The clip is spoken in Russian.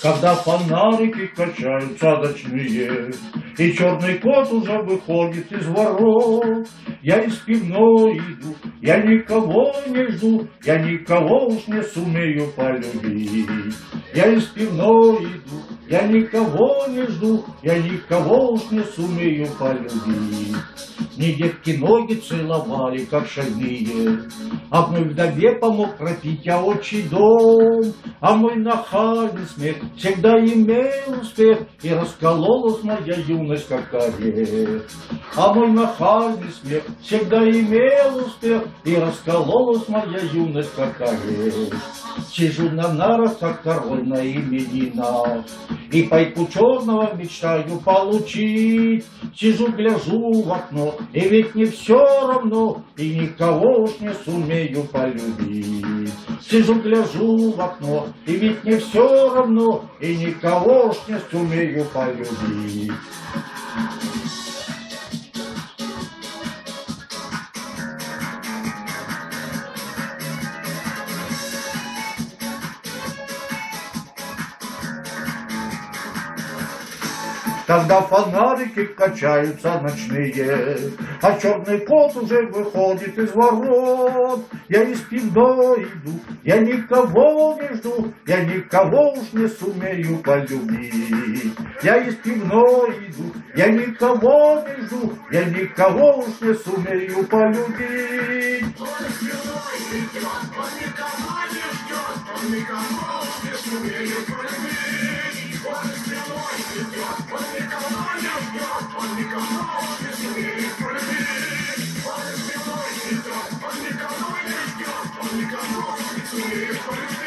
Когда фонарики качаются ночные, и черный кот уже выходит из ворот, я из пивной иду, я никого не жду, я никого уж не сумею полюбить. Я из пивной иду, я никого не жду, я никого уж не сумею полюбить. Мне детки ноги целовали, как шальные, а мой вдове помог пропить я отчий дом. А мой нахальный смех всегда имел успех, и раскололась моя юность, как орех. А мой нахальный смех всегда имел успех, и раскололась моя юность, как орех. Сижу на нарах, как король на именинах, и пайку черного мечтаю получить. Сижу, гляжу в окно, и ведь не все равно, и никого уж не сумею полюбить. Сижу, гляжу в окно, и ведь не все равно, и никого уж не сумею полюбить. Когда фонарики качаются ночные, а черный кот уже выходит из ворот, я из пивной иду, я никого не жду, я никого уж не сумею полюбить. Я из пивной иду, я никого не жду, я никого уж не сумею полюбить. Он из пивной идет, он никого не ждет, он никого уж не сумеет полюбить. Он из пивной идет, он никого не ждет, он никого уж не сумеет полюбить. Он из пивной идет, он никого не ждет, он никого уж не сумеет полюбить.